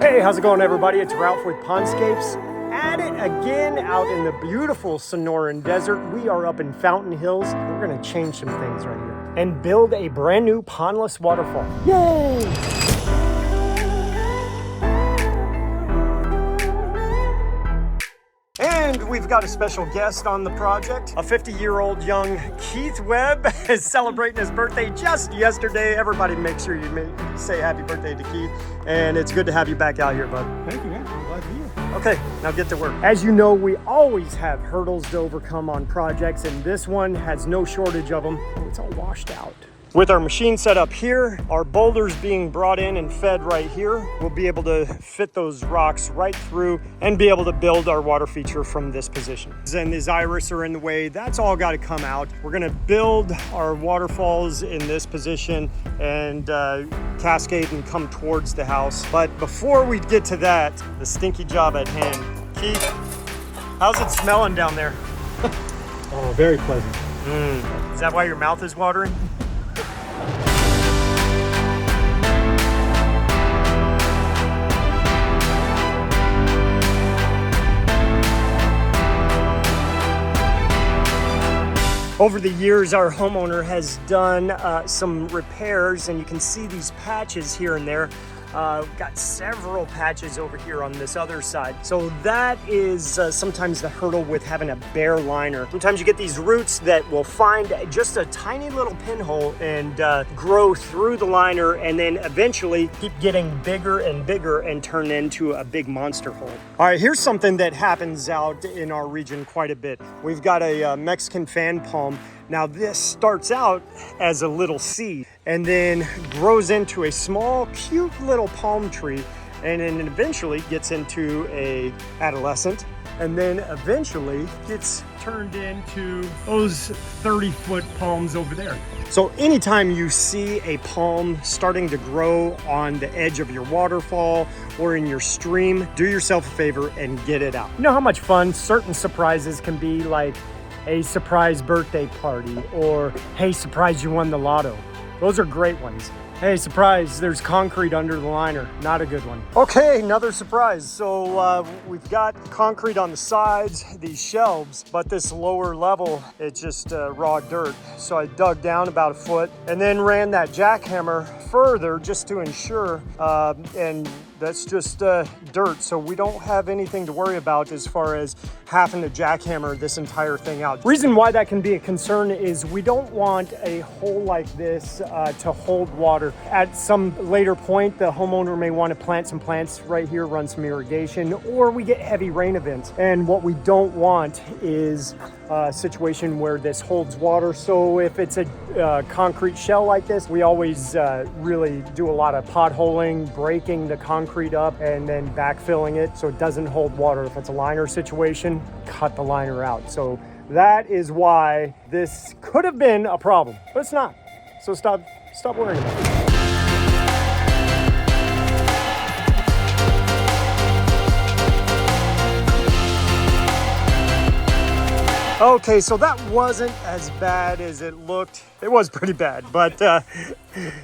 Hey, how's it going, everybody? It's Ralph with Pondscapes. At it again out in the beautiful Sonoran Desert. We are up in Fountain Hills. We're gonna change some things right here and build a brand new Pondless Waterfall. Yay! And we've got a special guest on the project. A 50-year-old young Keith Webb is celebrating his birthday just yesterday. Everybody make sure you say happy birthday to Keith. And it's good to have you back out here, bud. Thank you, man. I'm glad to be here. Okay, now get to work. As you know, we always have hurdles to overcome on projects, and this one has no shortage of them. Oh, it's all washed out. With our machine set up here, our boulders being brought in and fed right here, we'll be able to fit those rocks right through and be able to build our water feature from this position. And these iris are in the way, that's all got to come out. We're gonna build our waterfalls in this position and cascade and come towards the house. But before we get to that, the stinky job at hand. Keith, how's it smelling down there? Oh, very pleasant. Is that why your mouth is watering? Over the years, our homeowner has done some repairs, and you can see these patches here and there. We've got several patches over here on this other side. So that is sometimes the hurdle with having a bare liner. Sometimes you get these roots that will find just a tiny little pinhole and grow through the liner, and then eventually keep getting bigger and bigger and turn into a big monster hole. All right, here's something that happens out in our region quite a bit. We've got a Mexican fan palm. Now this starts out as a little seed and then grows into a small, cute little palm tree, and then eventually gets into a adolescent, and then eventually gets turned into those 30-foot palms over there. So anytime you see a palm starting to grow on the edge of your waterfall or in your stream, do yourself a favor and get it out. You know how much fun certain surprises can be, like a surprise birthday party, or hey, surprise, you won the lotto. Those are great ones. Hey, surprise, there's concrete under the liner. Not a good one. Okay, another surprise. So we've got concrete on the sides, these shelves, but this lower level, it's just raw dirt. So I dug down about a foot and then ran that jackhammer further just to ensure, and that's just dirt. So we don't have anything to worry about as far as having to jackhammer this entire thing out. Reason why that can be a concern is we don't want a hole like this to hold water. At some later point, the homeowner may want to plant some plants right here, run some irrigation, or we get heavy rain events. And what we don't want is a situation where this holds water. So if it's a concrete shell like this, we always really do a lot of potholing, breaking the concrete up, and then backfilling it so it doesn't hold water. If it's a liner situation, cut the liner out. So that is why this could have been a problem, but it's not. So stop worrying about it. Okay, so that wasn't as bad as it looked. It was pretty bad, but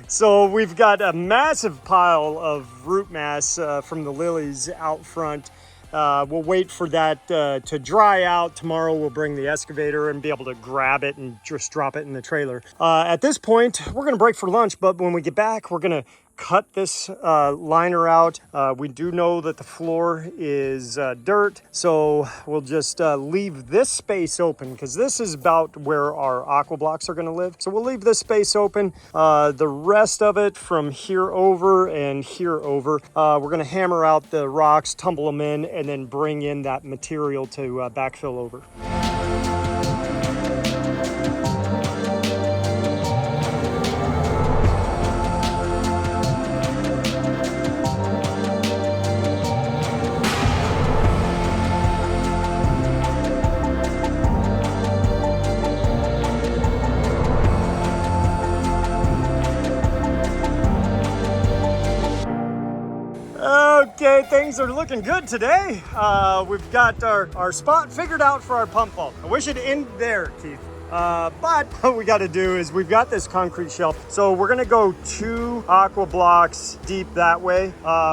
so we've got a massive pile of root mass from the lilies out front. We'll wait for that to dry out. Tomorrow we'll bring the excavator and be able to grab it and just drop it in the trailer. At this point, we're gonna break for lunch, but when we get back, we're gonna cut this liner out. We do know that the floor is dirt, so we'll just leave this space open, because this is about where our aqua blocks are going to live. So we'll leave this space open. The rest of it from here over and here over, we're going to hammer out the rocks, tumble them in, and then bring in that material to backfill over. Okay, things are looking good today. We've got our spot figured out for our pump vault. I wish it'd end there, Keith. But what we got to do is we've got this concrete shelf. So we're going to go 2 aqua blocks deep that way,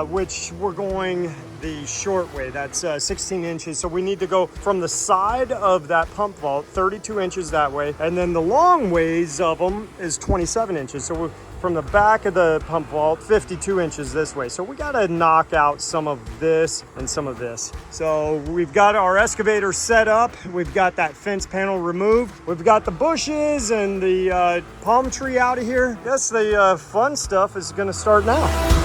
which we're going the short way. That's 16 inches. So we need to go from the side of that pump vault, 32 inches that way. And then the long ways of them is 27 inches. So we're from the back of the pump vault, 52 inches this way. So we got to knock out some of this and some of this. So we've got our excavator set up. We've got that fence panel removed. We've got the bushes and the palm tree out of here. I guess the fun stuff is going to start now.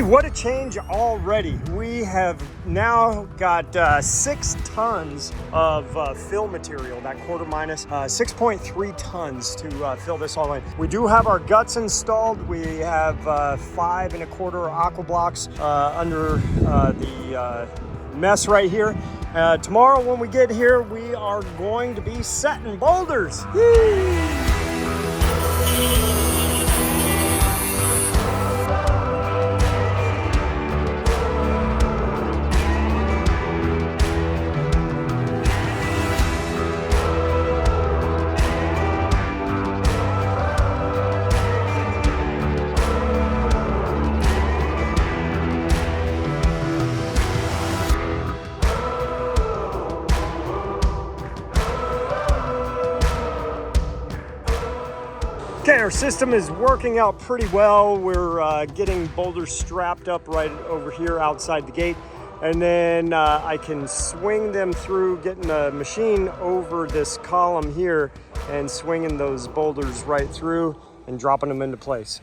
What a change already. We have now got 6 tons of fill material, that quarter minus, 6.3 tons to fill this all in. We do have our guts installed. We have 5 1/4 aqua blocks under the mess right here. Tomorrow when we get here, we are going to be setting boulders. Yay! Okay, our system is working out pretty well. We're getting boulders strapped up right over here outside the gate. And then I can swing them through, getting the machine over this column here and swinging those boulders right through and dropping them into place.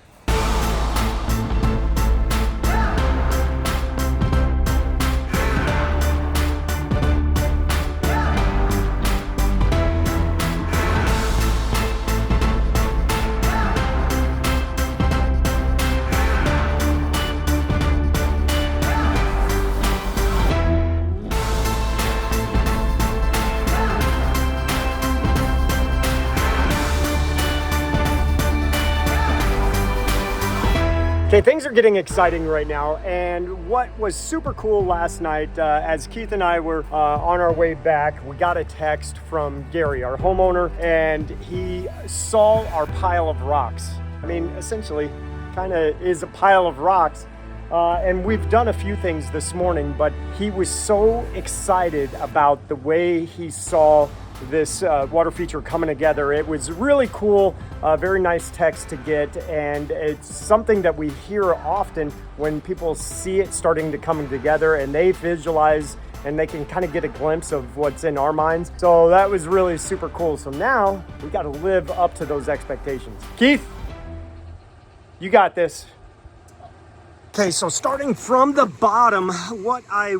Okay, things are getting exciting right now, and what was super cool last night, as Keith and I were on our way back, we got a text from Gary, our homeowner, and he saw our pile of rocks. I mean, essentially, kind of is a pile of rocks. And we've done a few things this morning, but he was so excited about the way he saw this water feature coming together. It was really cool, very nice text to get, and it's something that we hear often when people see it starting to come together and they visualize and they can kind of get a glimpse of what's in our minds. So that was really super cool. So now we got to live up to those expectations. Keith, you got this. Okay, so starting from the bottom, what I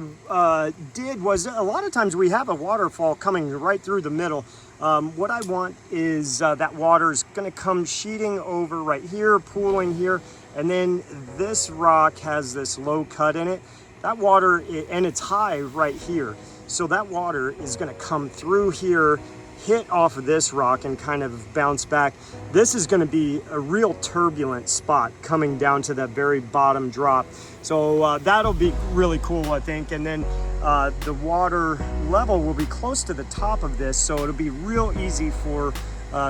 did was, a lot of times we have a waterfall coming right through the middle. What I want is that water is going to come sheeting over right here, pooling here, and then this rock has this low cut in it. That water, and it's high right here. So that water is going to come through here, hit off of this rock and kind of bounce back. This is going to be a real turbulent spot coming down to that very bottom drop. So that'll be really cool, I think. And then the water level will be close to the top of this, so it'll be real easy for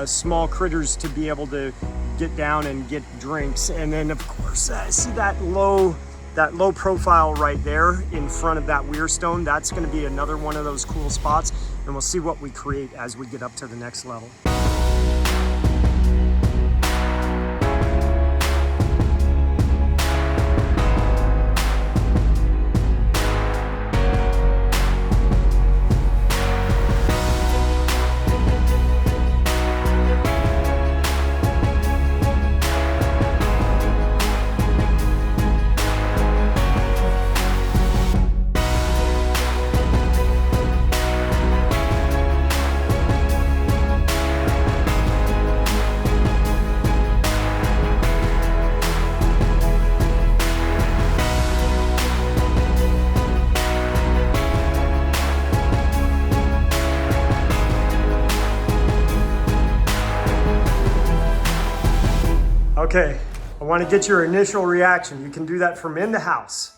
small critters to be able to get down and get drinks. And then of course, see that low profile right there in front of that weir stone. That's going to be another one of those cool spots, and we'll see what we create as we get up to the next level. Okay, I want to get your initial reaction. You can do that from in the house.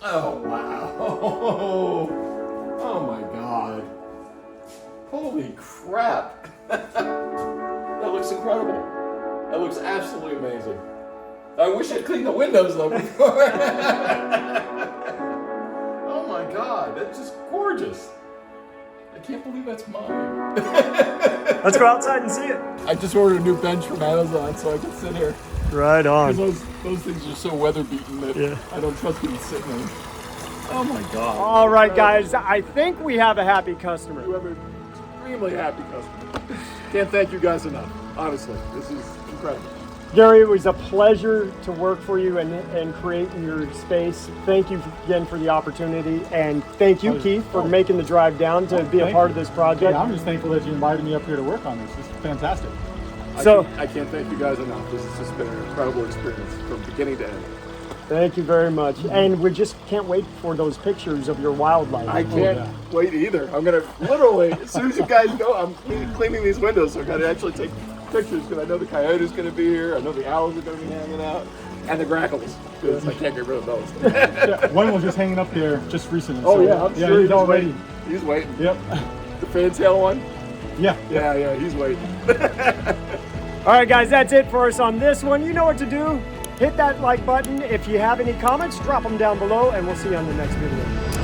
Oh, wow. Oh my God. Holy crap. That looks incredible. That looks absolutely amazing. I wish I'd cleaned the windows though before. Oh my God, that's just gorgeous. I can't believe that's mine. Let's go outside and see it. I just ordered a new bench from Amazon so I can sit here. Right on. Because those things are so weather beaten that I don't trust people sitting in them. Oh my God. All right, guys, I think we have a happy customer. You have an extremely happy customer. Can't thank you guys enough. Honestly, this is incredible. Gary, it was a pleasure to work for you and create your space. Thank you again for the opportunity, and thank you, Keith, for making the drive down to be a part of this project. Yeah, I'm just thankful that you invited me up here to work on this. This is fantastic. So I can't thank you guys enough. This has just been an incredible experience from beginning to end. thank you very much, and we just can't wait for those pictures of your wildlife. I can't wait either. I'm gonna literally, as soon as you guys go, I'm cleaning these windows, so I gotta actually take pictures because I know the coyote's gonna be here. I know the owls are gonna be hanging out, and the grackles because I can't get rid of those. Yeah, one was just hanging up there just recently. Oh so, yeah, I'm sure he's already. waiting. He's waiting. Yep. The fantail one. Yeah. Yeah, he's waiting. All right, guys, that's it for us on this one. You know what to do. Hit that like button. If you have any comments, drop them down below, and we'll see you on the next video.